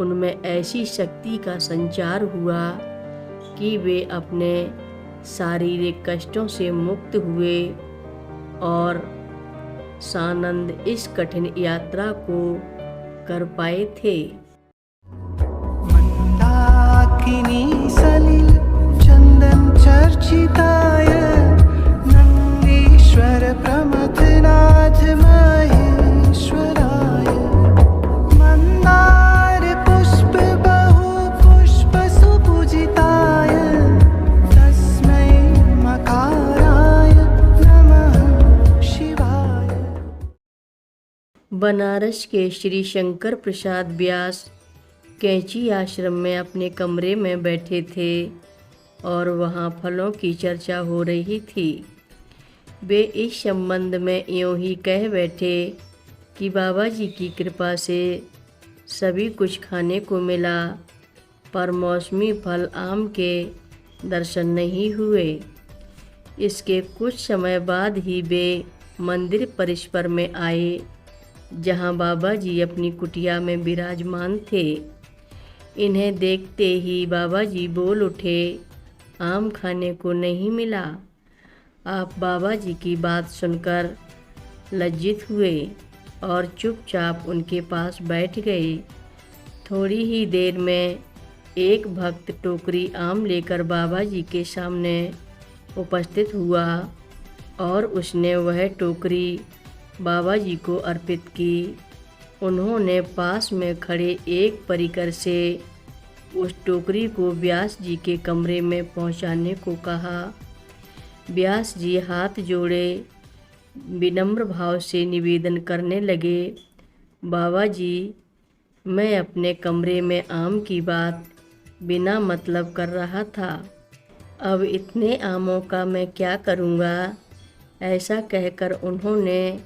उनमें ऐसी शक्ति का संचार हुआ कि वे अपने शारीरिक कष्टों से मुक्त हुए और सानंद इस कठिन यात्रा को कर पाए थे। मंदाकिनी सलिल चंदन चर्चिताय नंदीश्वर प्रमथनाथ महेश्वराय मंदार पुष्प बहु पुष्प सुपूजिताय तस्मै मकाराय नमः शिवाय। बनारस के श्री शंकर प्रसाद व्यास कैंची आश्रम में अपने कमरे में बैठे थे और वहाँ फलों की चर्चा हो रही थी। वे इस संबंध में यूँ ही कह बैठे कि बाबा जी की कृपा से सभी कुछ खाने को मिला, पर मौसमी फल आम के दर्शन नहीं हुए। इसके कुछ समय बाद ही वे मंदिर परिसर में आए, जहाँ बाबा जी अपनी कुटिया में विराजमान थे। इन्हें देखते ही बाबा जी बोल उठे, आम खाने को नहीं मिला। आप बाबा जी की बात सुनकर लज्जित हुए और चुपचाप उनके पास बैठ गए। थोड़ी ही देर में एक भक्त टोकरी आम लेकर बाबा जी के सामने उपस्थित हुआ और उसने वह टोकरी बाबा जी को अर्पित की। उन्होंने पास में खड़े एक परिकर से उस टोकरी को व्यास जी के कमरे में पहुंचाने को कहा। व्यास जी हाथ जोड़े विनम्र भाव से निवेदन करने लगे, बाबा जी, मैं अपने कमरे में आम की बात बिना मतलब कर रहा था। अब इतने आमों का मैं क्या करूँगा? ऐसा कहकर उन्होंने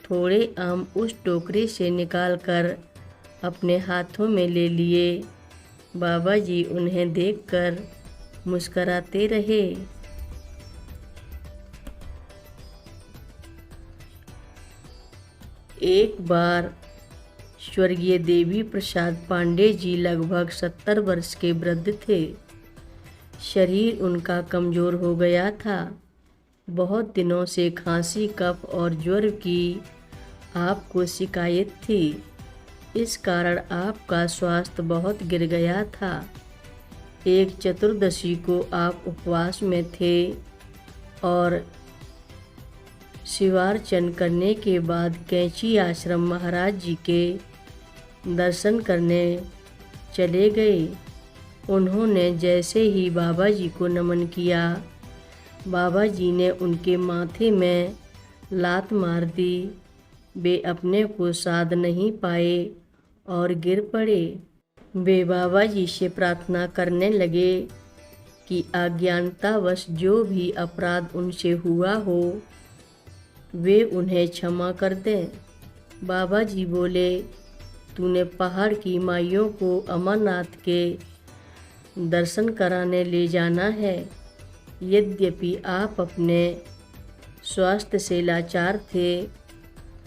थोड़े आम उस टोकरी से निकालकर अपने हाथों में ले लिए। बाबा जी उन्हें देखकर मुस्कराते रहे। एक बार स्वर्गीय देवी प्रसाद पांडे जी लगभग 70 वर्ष के वृद्ध थे। शरीर उनका कमज़ोर हो गया था। बहुत दिनों से खांसी, कफ और ज्वर की आपको शिकायत थी। इस कारण आपका स्वास्थ्य बहुत गिर गया था। एक चतुर्दशी को आप उपवास में थे और शिवार्चन करने के बाद कैंची आश्रम महाराज जी के दर्शन करने चले गए। उन्होंने जैसे ही बाबा जी को नमन किया, बाबा जी ने उनके माथे में लात मार दी। वे अपने को साध नहीं पाए और गिर पड़े। वे बाबा जी से प्रार्थना करने लगे कि अज्ञानतावश जो भी अपराध उनसे हुआ हो, वे उन्हें क्षमा कर दें। बाबा जी बोले, तूने पहाड़ की माइयों को अमरनाथ के दर्शन कराने ले जाना है। यद्यपि आप अपने स्वास्थ्य से लाचार थे,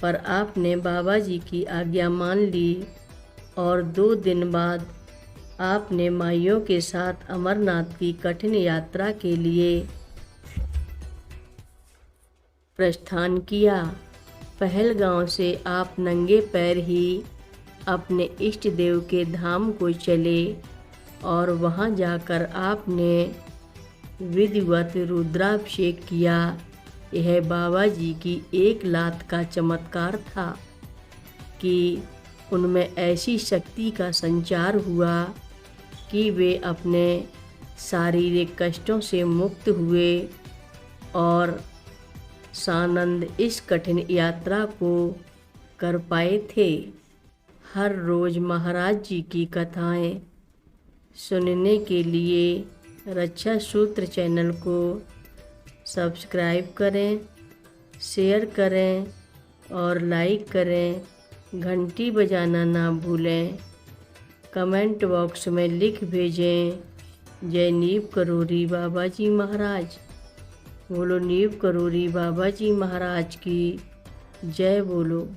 पर आपने बाबा जी की आज्ञा मान ली और 2 दिन बाद आपने माइयों के साथ अमरनाथ की कठिन यात्रा के लिए प्रस्थान किया। पहलगांव से आप नंगे पैर ही अपने इष्ट देव के धाम को चले और वहां जाकर आपने विधिवत रुद्राभिषेक किया। यह बाबा जी की एक लात का चमत्कार था कि उनमें ऐसी शक्ति का संचार हुआ कि वे अपने शारीरिक कष्टों से मुक्त हुए और सानंद इस कठिन यात्रा को कर पाए थे। हर रोज़ महाराज जी की कथाएं सुनने के लिए रक्षा सूत्र चैनल को सब्सक्राइब करें, शेयर करें और लाइक करें। घंटी बजाना ना भूलें। कमेंट बॉक्स में लिख भेजें, जय नीव करोरी बाबा जी महाराज। बोलो नीव करोरी बाबा जी महाराज की जय बोलो।